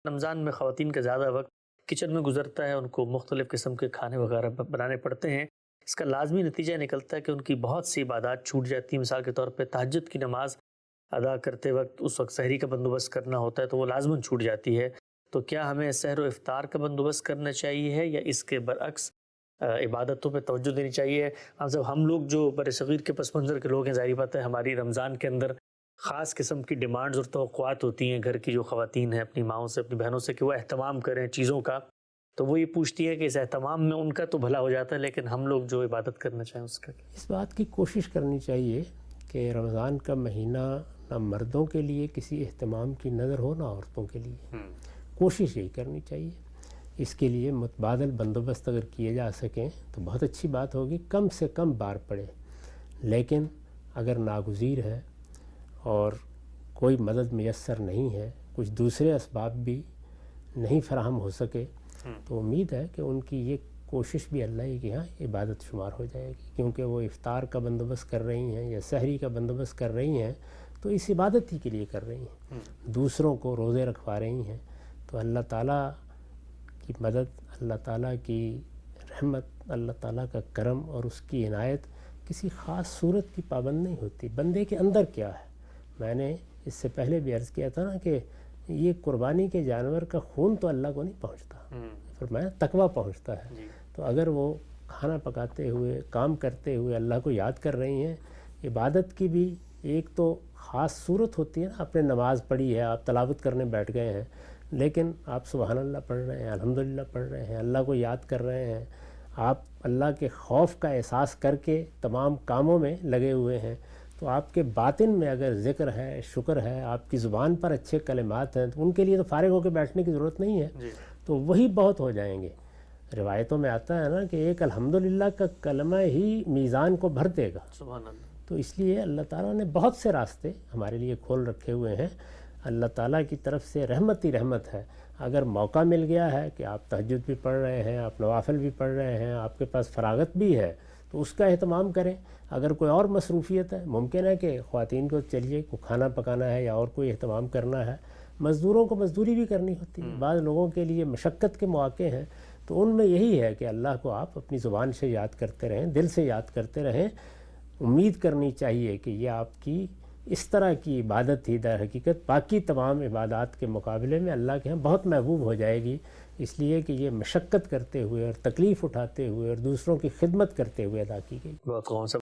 رمضان میں خواتین کا زیادہ وقت کچن میں گزرتا ہے، ان کو مختلف قسم کے کھانے وغیرہ بنانے پڑتے ہیں۔ اس کا لازمی نتیجہ نکلتا ہے کہ ان کی بہت سی عبادات چھوٹ جاتی ہیں۔ مثال کے طور پہ تہجد کی نماز ادا کرتے وقت اس وقت سحری کا بندوبست کرنا ہوتا ہے تو وہ لازماً چھوٹ جاتی ہے۔ تو کیا ہمیں سحر و افطار کا بندوبست کرنا چاہیے ہے یا اس کے برعکس عبادتوں پہ توجہ دینی چاہیے؟ ہم لوگ جو بر صغیر کے پس منظر کے لوگ ہیں، ظاہری بات ہے ہماری رمضان کے اندر خاص قسم کی ڈیمانڈز اور توقعات ہوتی ہیں گھر کی جو خواتین ہیں اپنی ماؤں سے، اپنی بہنوں سے، کہ وہ اہتمام کریں چیزوں کا، تو وہ یہ پوچھتی ہے کہ اس اہتمام میں ان کا تو بھلا ہو جاتا ہے لیکن ہم لوگ جو عبادت کرنا چاہیں اس کا۔ اس بات کی کوشش کرنی چاہیے کہ رمضان کا مہینہ نہ مردوں کے لیے کسی اہتمام کی نظر ہو نہ عورتوں کے لیے، کوشش یہی کرنی چاہیے۔ اس کے لیے متبادل بندوبست اگر کیے جا سکیں تو بہت اچھی بات ہوگی، کم سے کم بار پڑے۔ لیکن اگر ناگزیر ہے اور کوئی مدد میسر نہیں ہے، کچھ دوسرے اسباب بھی نہیں فراہم ہو سکے، تو امید ہے کہ ان کی یہ کوشش بھی اللہ کے ہاں عبادت شمار ہو جائے گی، کیونکہ وہ افطار کا بندوبست کر رہی ہیں یا سحری کا بندوبست کر رہی ہیں تو اس عبادت ہی کے لیے کر رہی ہیں، دوسروں کو روزے رکھوا رہی ہیں۔ تو اللہ تعالیٰ کی مدد، اللہ تعالیٰ کی رحمت، اللہ تعالیٰ کا کرم اور اس کی عنایت کسی خاص صورت کی پابند نہیں ہوتی، بندے کے اندر کیا ہے۔ میں نے اس سے پہلے بھی عرض کیا تھا نا کہ یہ قربانی کے جانور کا خون تو اللہ کو نہیں پہنچتا، فرمایا تقویٰ پہنچتا ہے۔ تو اگر وہ کھانا پکاتے ہوئے، کام کرتے ہوئے اللہ کو یاد کر رہی ہیں، عبادت کی بھی ایک تو خاص صورت ہوتی ہے نا، آپ نے نماز پڑھی ہے، آپ تلاوت کرنے بیٹھ گئے ہیں، لیکن آپ سبحان اللہ پڑھ رہے ہیں، الحمدللہ پڑھ رہے ہیں، اللہ کو یاد کر رہے ہیں، آپ اللہ کے خوف کا احساس کر کے تمام کاموں میں لگے ہوئے ہیں، تو آپ کے باطن میں اگر ذکر ہے، شکر ہے، آپ کی زبان پر اچھے کلمات ہیں، تو ان کے لیے تو فارغ ہو کے بیٹھنے کی ضرورت نہیں ہے، تو وہی بہت ہو جائیں گے۔ روایتوں میں آتا ہے نا کہ ایک الحمدللہ کا کلمہ ہی میزان کو بھر دے گا۔ سبحان اللہ۔ تو اس لیے اللہ تعالیٰ نے بہت سے راستے ہمارے لیے کھول رکھے ہوئے ہیں، اللہ تعالیٰ کی طرف سے رحمت ہی رحمت ہے۔ اگر موقع مل گیا ہے کہ آپ تہجد بھی پڑھ رہے ہیں، آپ نوافل بھی پڑھ رہے ہیں، آپ کے پاس فراغت بھی ہے تو اس کا اہتمام کریں۔ اگر کوئی اور مصروفیت ہے، ممکن ہے کہ خواتین کو چلیے کو کھانا پکانا ہے یا اور کوئی اہتمام کرنا ہے، مزدوروں کو مزدوری بھی کرنی ہوتی ہے، بعض لوگوں کے لیے مشقت کے مواقع ہیں، تو ان میں یہی ہے کہ اللہ کو آپ اپنی زبان سے یاد کرتے رہیں، دل سے یاد کرتے رہیں۔ امید کرنی چاہیے کہ یہ آپ کی اس طرح کی عبادت ہی در حقیقت باقی تمام عبادات کے مقابلے میں اللہ کے ہاں بہت محبوب ہو جائے گی، اس لیے کہ یہ مشقت کرتے ہوئے اور تکلیف اٹھاتے ہوئے اور دوسروں کی خدمت کرتے ہوئے ادا کی گئی۔ بہت